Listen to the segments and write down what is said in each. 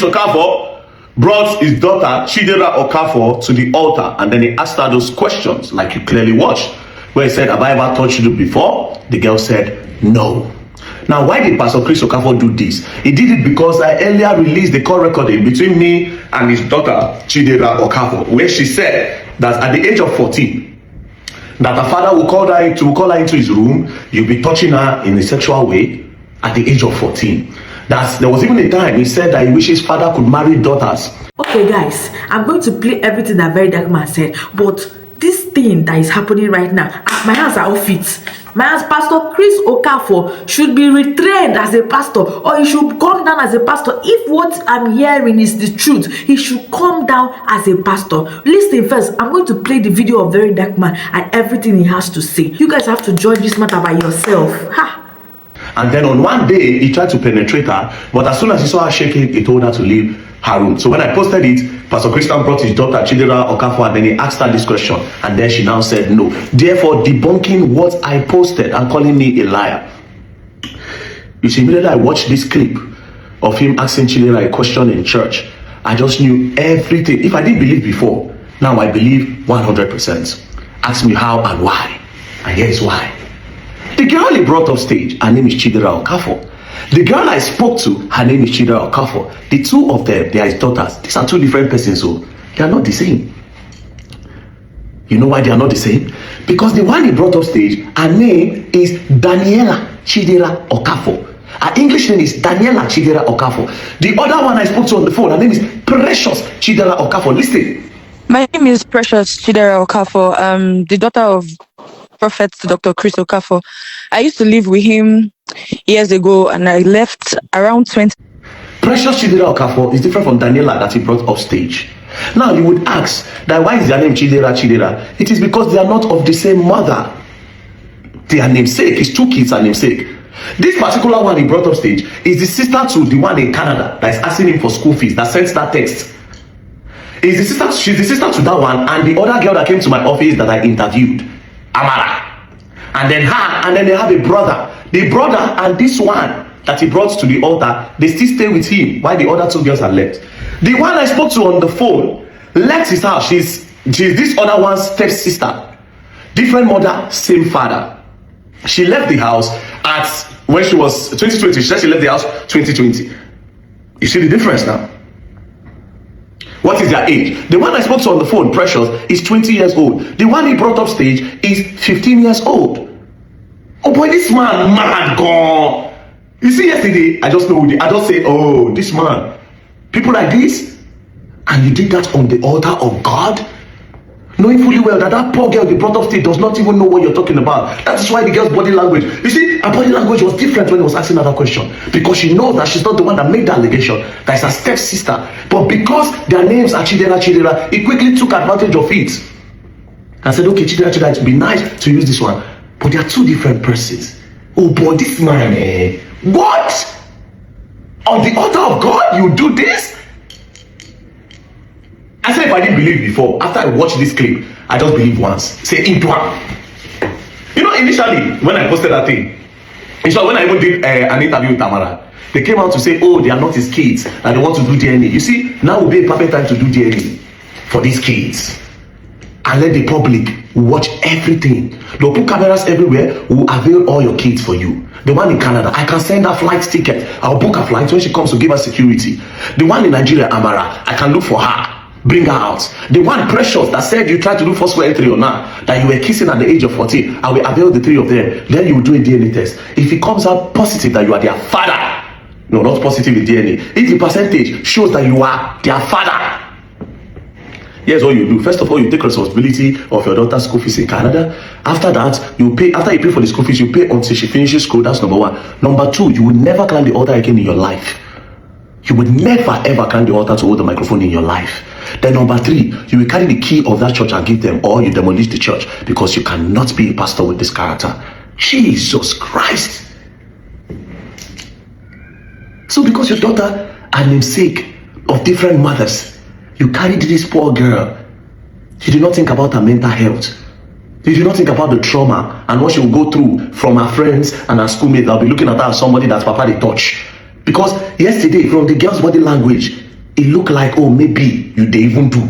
Chris Okafor brought his daughter Chidera Okafor to the altar, and then he asked her those questions, like you clearly watched, where he said, "Have I ever touched you before?" The girl said, "No." Now, why did Pastor Chris Okafor do this? He did it because I earlier released the call recording between me and his daughter Chidera Okafor, where she said that at the age of 14, that her father will call her into his room. You'll be touching her in a sexual way at the age of 14. There was even a time he said that he wishes his father could marry daughters. Okay, guys, I'm going to play everything that VeryDarkMan said, but this thing that is happening right now, my hands are off it. My hands, Pastor Chris Okafor should be retrained as a pastor, or he should come down as a pastor. If what I'm hearing is the truth, he should come down as a pastor. Listen first, I'm going to play the video of VeryDarkMan and everything he has to say. You guys have to judge this matter by yourself. Ha! And then on one day, he tried to penetrate her, but as soon as he saw her shaking, he told her to leave her room. So when I posted it, Pastor Christian brought his daughter Chidera Okafor, and then he asked her this question, and then she now said no, therefore debunking what I posted and calling me a liar. You see, immediately I watched this clip of him asking Chidera a question in church, I just knew everything. If I didn't believe before, now I believe 100%. Ask me how and why, and here's why. The girl he brought up stage, her name is Chidera Okafor. The girl I spoke to, her name is Chidera Okafor. The two of them, they are his daughters. These are two different persons, so they are not the same. You know why they are not the same? Because the one he brought up stage, her name is Daniela Chidera Okafor. Her English name is Daniela Chidera Okafor. The other one I spoke to on the phone, her name is Precious Chidera Okafor. Listen. My name is Precious Chidera Okafor. The daughter of Prophet Dr. Chris Okafor. I used to live with him years ago, and I left around 20. Precious Chidera Okafor is different from Daniela that he brought up stage. Now you would ask that why is their name Chidera? It is because they are not of the same mother. They are namesake. His two kids are namesake. This particular one he brought up stage is the sister to the one in Canada that is asking him for school fees, that sent that text. She's the sister to that one, and the other girl that came to my office that I interviewed, Amara. And then they have a brother. The brother and this one that he brought to the altar, they still stay with him while the other two girls are left. The one I spoke to on the phone left his house. She's this other one's stepsister. Different mother, same father. She left the house when she was 2020. She said she left the house 2020. You see the difference now? What is their age? The one I spoke to on the phone, Precious, is 20 years old. The one he brought up stage is 15 years old. Oh boy, this man, mad gone. You see, yesterday, I just say, oh, this man, people like this, and you did that on the altar of God, knowing fully well that poor girl they brought up stage does not even know what you're talking about. That is why the girl's body language, you see, her body language was different when he was asking her that question, because she knows that she's not the one that made the allegation, that is her stepsister. But because their names are Chidera, he quickly took advantage of it and said, okay, Chidera, it would be nice to use this one. But they are two different persons. Oh boy, this man, what? On the altar of God, you do this? I said if I didn't believe before, after I watched this clip, I just believed once. Say, into one. You know, initially, when I posted that thing, when I even did an interview with Tamara, they came out to say, oh, they are not his kids, and they want to do DNA. You see, now will be a perfect time to do DNA for these kids. And let the public watch everything. They'll put cameras everywhere. We'll avail all your kids for you. The one in Canada, I can send her flight ticket. I'll book her flight when she comes to give her security. The one in Nigeria, Amara, I can look for her, bring her out. The one Precious that said you tried to do forceful entry on her, that you were kissing at the age of 14, I will avail the three of them. Then you will do a DNA test. If it comes out positive that you are their father, no, not positive in DNA. If the percentage shows that you are their father, here's what you do. First of all, you take responsibility of your daughter's school fees in Canada. After that, you pay. After you pay for the school fees, you pay until she finishes school. That's number one. Number two, you will never climb the altar again in your life. You would never ever climb the altar to hold the microphone in your life. Then number three, you will carry the key of that church and give them, or you demolish the church, because you cannot be a pastor with this character. Jesus Christ. So because your daughter are namesake of different mothers, you carried this poor girl. You did not think about her mental health. You did not think about the trauma and what she will go through from her friends and her schoolmates that will be looking at her as somebody that papa they touch. Because yesterday, from the girl's body language, it look like, oh, maybe you they even do.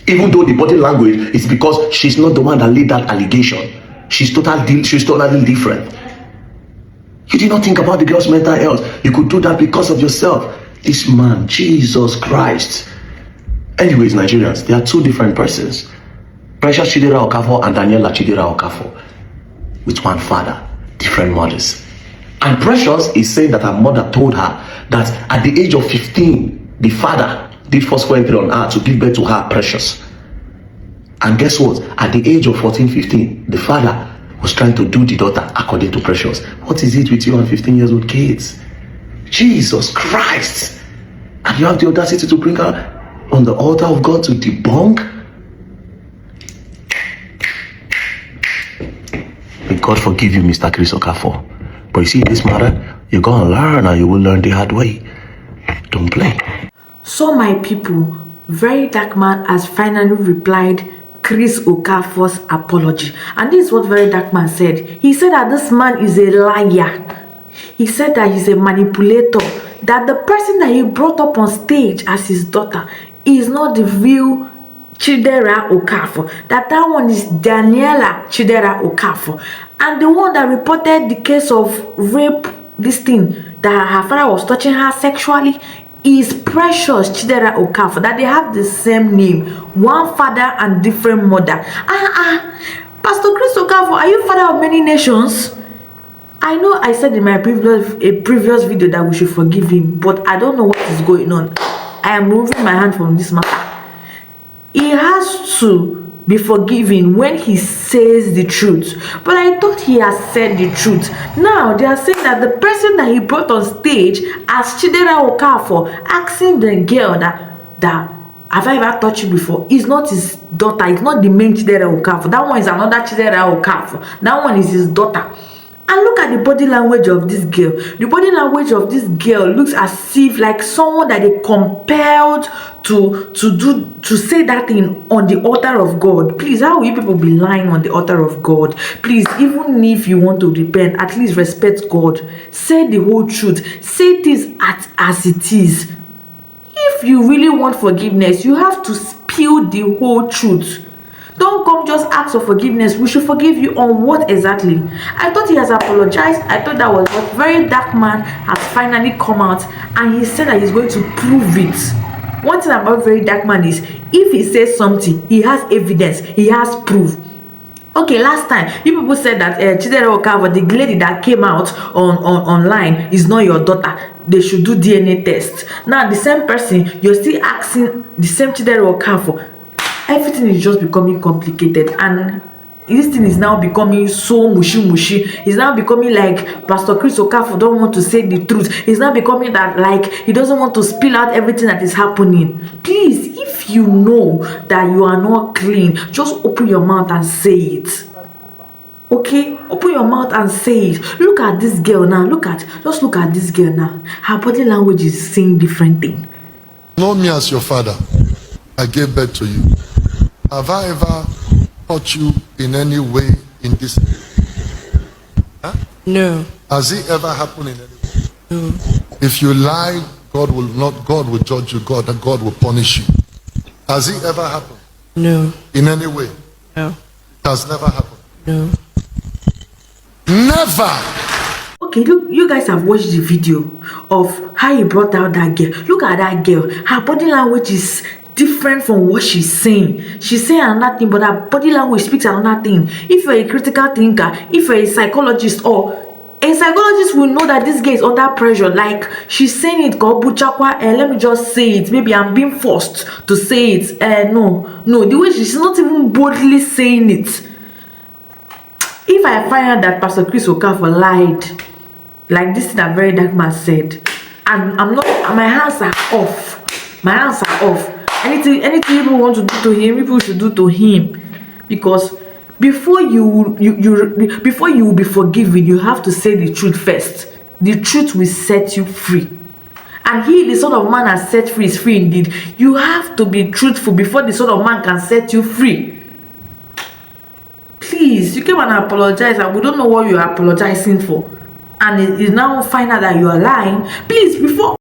Even though the body language is because she's not the one that laid that allegation. She's totally different. You did not think about the girl's mental health. You could do that because of yourself. This man, Jesus Christ. Anyways, Nigerians, they are two different persons. Precious Chidera Okafor and Daniela Chidera Okafor. With one father, different mothers. And Precious is saying that her mother told her that at the age of 15, the father did forceful entry on her to give birth to her, Precious. And guess what? At the age of 14, 15, the father was trying to do the daughter according to Precious. What is it with you and 15 years old kids? Jesus Christ! And you have the audacity to bring her on the altar of God to debunk? May God forgive you, Mr. Chris Okafor. But you see, this matter, you're gonna learn and you will learn the hard way. Don't play. So my people, VeryDarkMan has finally replied Chris Okafor's apology. And this is what VeryDarkMan said. He said that this man is a liar. He said that he's a manipulator. That the person that he brought up on stage as his daughter is not the real Chidera Okafor. That one is Daniela Chidera Okafor. And the one that reported the case of rape, this thing, that her father was touching her sexually, is Precious Chidera Okafor. That they have the same name, one father and different mother. Pastor Chris Okafor, are you father of many nations? I know I said in my previous video that we should forgive him, but I don't know what is going on. I am removing my hand from this matter. He has to be forgiven when he says the truth, but I thought he has said the truth. Now they are saying that the person that he brought on stage as Chidera Okafor, asking the girl that have I ever touched you before, is not his daughter. It's not the main Chidera Okafor. That one is another Chidera Okafor. That one is his daughter. And look at the body language of this girl. The body language of this girl looks as if like someone that they compelled to say that thing on the altar of God. Please, how will you people be lying on the altar of God? Please, even if you want to repent, at least respect God. Say the whole truth. Say this as it is. If you really want forgiveness, you have to spill the whole truth. Don't come just ask for forgiveness. We should forgive you on what exactly? I thought he has apologized. I thought that was what VeryDarkMan has finally come out and he said that he's going to prove it. One thing about VeryDarkMan is if he says something, he has evidence, he has proof. Okay, last time you people said that Chidera Okafor, the lady that came out online, is not your daughter. They should do DNA test. Now the same person, you're still asking the same Chidera Okafor. Everything is just becoming complicated, and this thing is now becoming so mushy. It's now becoming like Pastor Chris Okafor don't want to say the truth. It's now becoming that like he doesn't want to spill out everything that is happening. Please, if you know that you are not clean, just open your mouth and say it. Okay, open your mouth and say it. Look at this girl now. Just look at this girl now. Her body language is saying different thing. Know me as your father. I gave birth to you. Have I ever hurt you in any way in this? Huh? No. Has it ever happened in any way? No. If you lie, God will judge you, God will punish you. Has it ever happened? No. In any way? No. It has never happened. No. Never! Okay, look, you guys have watched the video of how he brought out that girl. Look at that girl. Her body language is different from what she's saying. She's saying another thing, but her body language speaks another thing. If you're a critical thinker, if you're a psychologist, or a psychologist will know that this girl is under pressure. Like she's saying it, let me just say it. Maybe I'm being forced to say it. No, the way she's not even boldly saying it. If I find out that Pastor Chris Okafor lied, like this thing that VeryDarkMan said, and I'm not, my hands are off. My hands are off. Anything people want to do to him, people should do to him, because before you will be forgiven, you have to say the truth first. The truth will set you free, and he, the Son of Man, has set free, is free indeed. You have to be truthful before the Son of Man can set you free. Please, you came and apologize, and we don't know what you are apologizing for, and it is now find out that you are lying. Please, before